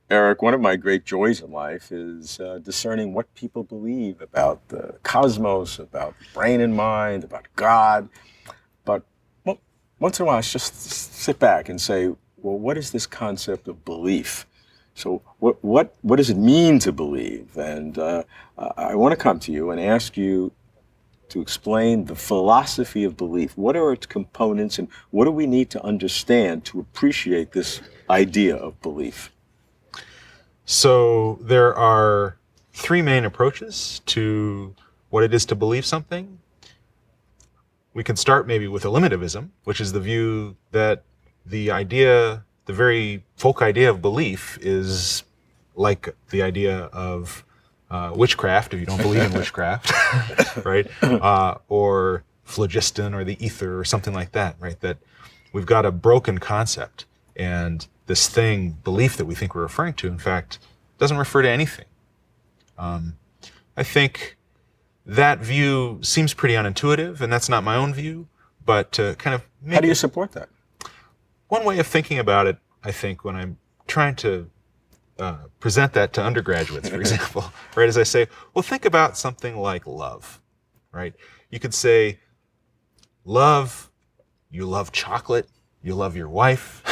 Eric, one of my great joys in life is discerning what people believe about the cosmos, about brain and mind, about God. But well, once in a while, I just sit back and say, well, what is this concept of belief? So what does it mean to believe? And I want to come to you and ask you to explain the philosophy of belief. What are its components, and what do we need to understand to appreciate this idea of belief? So there are three main approaches to what it is to believe something. We can start maybe with eliminativism, which is the view that the very folk idea of belief is like the idea of witchcraft, if you don't believe in witchcraft, right? Or phlogiston or the ether or something like that, right? That we've got a broken concept, and this thing, belief, that we think we're referring to, in fact, doesn't refer to anything. I think that view seems pretty unintuitive, and that's not my own view, but to kind of How do you support that? One way of thinking about it, I think, when I'm trying to present that to undergraduates, for example, right, is I say, well, think about something like love, right? You could say, love, you love chocolate, you love your wife,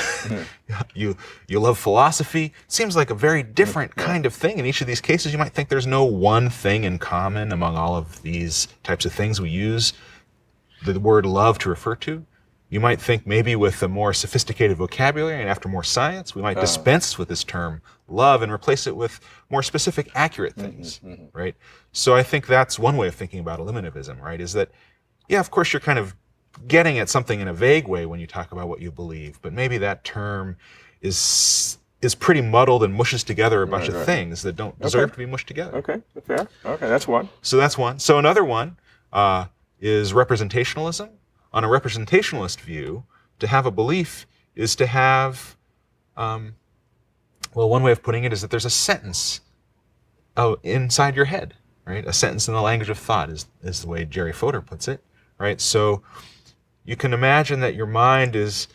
you love philosophy. Seems like a very different kind of thing. In each of these cases, you might think there's no one thing in common among all of these types of things we use the word love to refer to. You might think maybe with a more sophisticated vocabulary and after more science, we might dispense with this term love and replace it with more specific, accurate things, right? So I think that's one way of thinking about eliminativism, right? Is that, yeah, of course, you're kind of getting at something in a vague way when you talk about what you believe, but maybe that term is pretty muddled and mushes together a bunch of things that don't deserve to be mushed together. Okay, fair. Okay, that's one. So that's one. So another one is representationalism. On a representationalist view, to have a belief is to have, well, one way of putting it is that there's a sentence inside your head, right? A sentence in the language of thought is the way Jerry Fodor puts it, right? So you can imagine that your mind is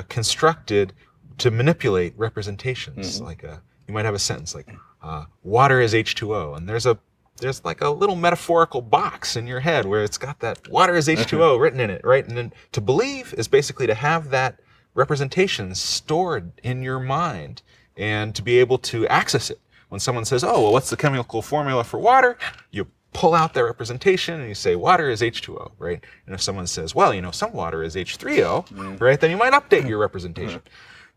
constructed to manipulate representations. Like you might have a sentence like, water is H2O, and there's like a little metaphorical box in your head where it's got that water is H2O written in it, right? And then to believe is basically to have that representation stored in your mind and to be able to access it. When someone says, oh, well, what's the chemical formula for water? You pull out that representation and you say, water is H2O, right? And if someone says, well, some water is H3O, right? Then you might update your representation,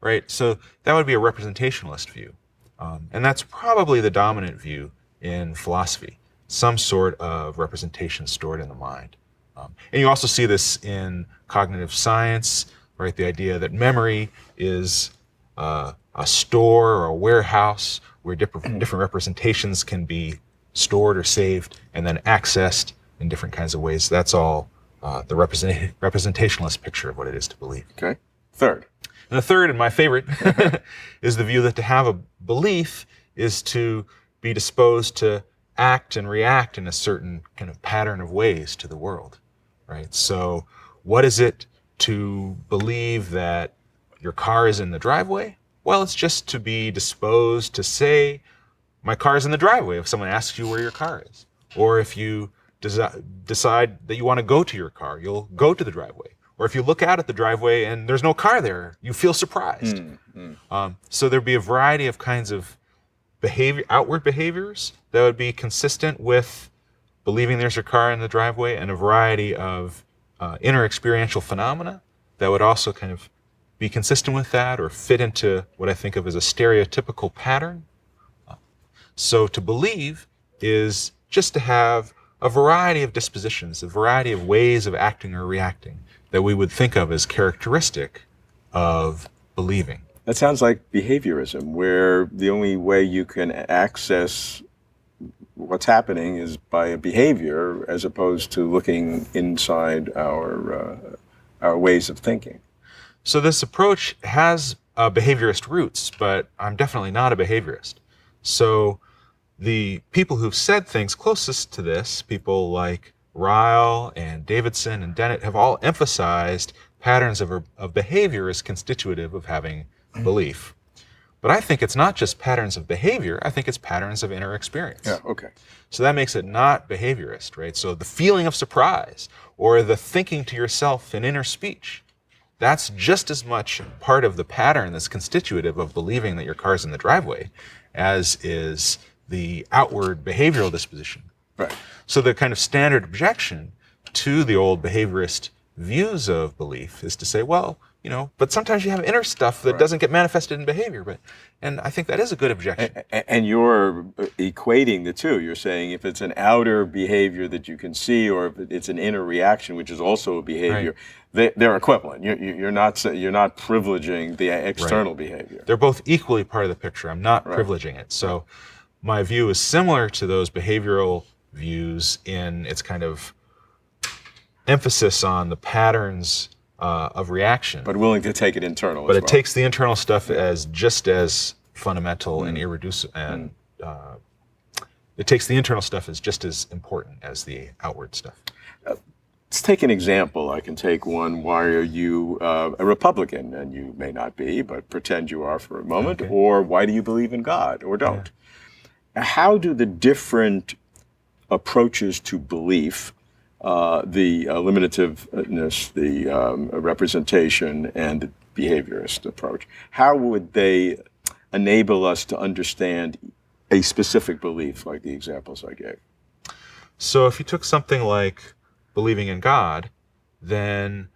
right? So that would be a representationalist view. And that's probably the dominant view in philosophy, some sort of representation stored in the mind. And you also see this in cognitive science, right? The idea that memory is a store or a warehouse where different representations can be stored or saved and then accessed in different kinds of ways. That's all the representationalist picture of what it is to believe. Okay. Third. And the third, and my favorite, is the view that to have a belief is to be disposed to act and react in a certain kind of pattern of ways to the world, right? So what is it to believe that your car is in the driveway? Well, it's just to be disposed to say, my car is in the driveway if someone asks you where your car is. Or if you decide that you want to go to your car, you'll go to the driveway. Or if you look out at the driveway and there's no car there, you feel surprised. So there'd be a variety of kinds of outward behaviors that would be consistent with believing there's a car in the driveway, and a variety of inner experiential phenomena that would also kind of be consistent with that or fit into what I think of as a stereotypical pattern. So to believe is just to have a variety of dispositions, a variety of ways of acting or reacting that we would think of as characteristic of believing. That sounds like behaviorism, where the only way you can access what's happening is by a behavior as opposed to looking inside our ways of thinking. So this approach has behaviorist roots, but I'm definitely not a behaviorist. So the people who've said things closest to this, people like Ryle and Davidson and Dennett, have all emphasized patterns of behavior as constitutive of having belief. But I think it's not just patterns of behavior, I think it's patterns of inner experience. Yeah, okay. So that makes it not behaviorist, right? So the feeling of surprise or the thinking to yourself in inner speech, that's just as much part of the pattern that's constitutive of believing that your car's in the driveway as is the outward behavioral disposition. Right. So the kind of standard objection to the old behaviorist views of belief is to say, well, but sometimes you have inner stuff that doesn't get manifested in behavior. And I think that is a good objection. And you're equating the two. You're saying if it's an outer behavior that you can see, or if it's an inner reaction, which is also a behavior, they're equivalent. You're not privileging the external behavior. They're both equally part of the picture. I'm not privileging it. So my view is similar to those behavioral views in its kind of emphasis on the patterns of reaction. But willing to take it internal But as it well. takes the internal stuff as just as fundamental and irreducible, and it takes the internal stuff as just as important as the outward stuff. Let's take an example. I can take one. Why are you a Republican? And you may not be, but pretend you are for a moment. Okay. Or why do you believe in God or don't? How do the different approaches to belief, the eliminativeness, the representation, and the behaviorist approach, how would they enable us to understand a specific belief, like the examples I gave? So if you took something like believing in God, then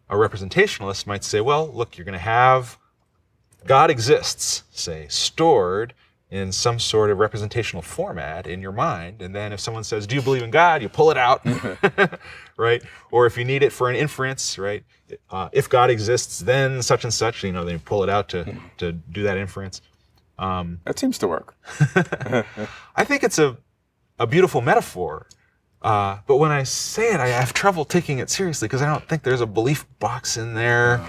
a representationalist might say, well, look, you're going to have God exists, say, stored in some sort of representational format in your mind. And then if someone says, do you believe in God? You pull it out, right? Or if you need it for an inference, right? If God exists, then such and such, then you pull it out to do that inference. That seems to work. I think it's a beautiful metaphor. But when I say it, I have trouble taking it seriously because I don't think there's a belief box in there.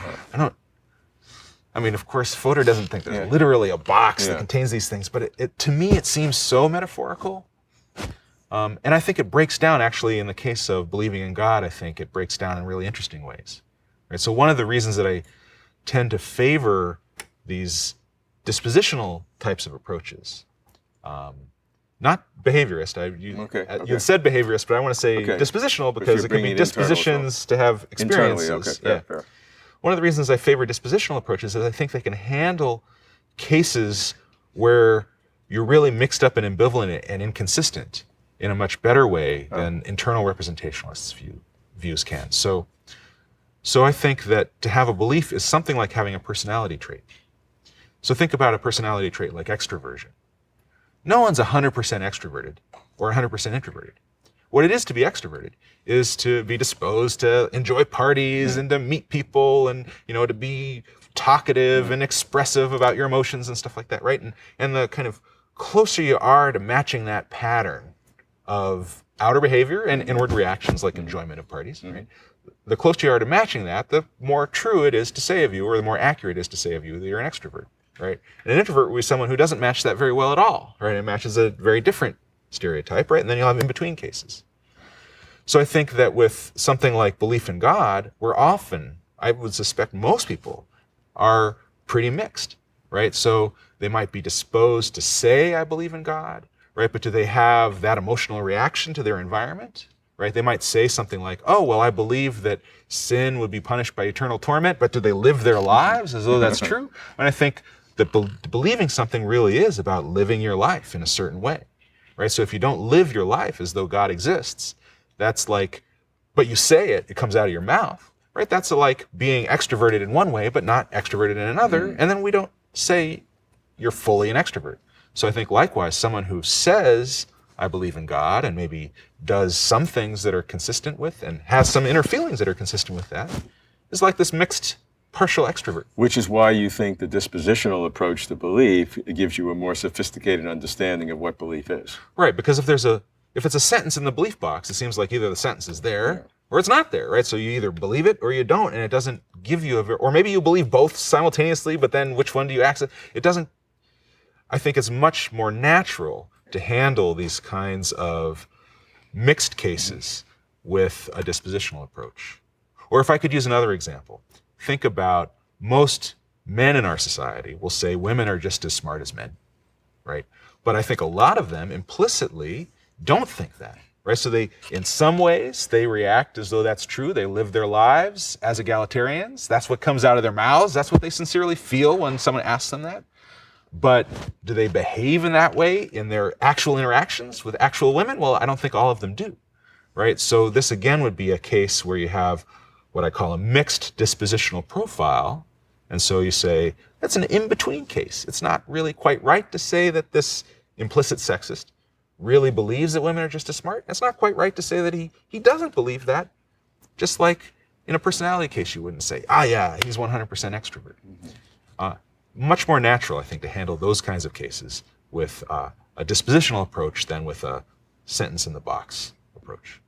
Of course, Fodor doesn't think there's literally a box that contains these things, but to me, it seems so metaphorical. And I think it breaks down, actually, in the case of believing in God, I think it breaks down in really interesting ways. Right? So one of the reasons that I tend to favor these dispositional types of approaches, not behaviorist. You said behaviorist, but I want to say dispositional because it can be dispositions to have experiences. Fair. One of the reasons I favor dispositional approaches is I think they can handle cases where you're really mixed up and ambivalent and inconsistent in a much better way than internal representationalists' views can. So I think that to have a belief is something like having a personality trait. So think about a personality trait like extroversion. No one's 100% extroverted or 100% introverted. What it is to be extroverted is to be disposed to enjoy parties and to meet people and, to be talkative and expressive about your emotions and stuff like that, right? And the kind of closer you are to matching that pattern of outer behavior and inward reactions like enjoyment of parties, right? The closer you are to matching that, the more true it is to say of you, or the more accurate it is to say of you that you're an extrovert, right? And an introvert will be someone who doesn't match that very well at all, right? It matches a very different stereotype, right? And then you'll have in-between cases. So I think that with something like belief in God, we're often, I would suspect most people, are pretty mixed, right? So they might be disposed to say, I believe in God, right? But do they have that emotional reaction to their environment, right? They might say something like, oh, well, I believe that sin would be punished by eternal torment, but do they live their lives as though that's true? And I think that believing something really is about living your life in a certain way, right? So if you don't live your life as though God exists, that's like, but you say it comes out of your mouth, right? That's like being extroverted in one way, but not extroverted in another. And then we don't say you're fully an extrovert. So I think likewise, someone who says, I believe in God, and maybe does some things that are consistent with, and has some inner feelings that are consistent with that, is like this mixed partial extrovert. Which is why you think the dispositional approach to belief gives you a more sophisticated understanding of what belief is. Right, because if it's a sentence in the belief box, it seems like either the sentence is there or it's not there, right? So you either believe it or you don't, and it doesn't give you or maybe you believe both simultaneously, but then which one do you access? It doesn't. I think it's much more natural to handle these kinds of mixed cases with a dispositional approach. Or if I could use another example, think about most men in our society will say women are just as smart as men, right? But I think a lot of them implicitly don't think that, right? So they, in some ways, they react as though that's true. They live their lives as egalitarians. That's what comes out of their mouths. That's what they sincerely feel when someone asks them that. But do they behave in that way in their actual interactions with actual women? Well, I don't think all of them do, right? So this again would be a case where you have what I call a mixed dispositional profile. And so you say, that's an in-between case. It's not really quite right to say that this implicit sexist really believes that women are just as smart. It's not quite right to say that he doesn't believe that. Just like in a personality case, you wouldn't say, yeah, he's 100% extrovert. Much more natural, I think, to handle those kinds of cases with a dispositional approach than with a sentence in the box approach.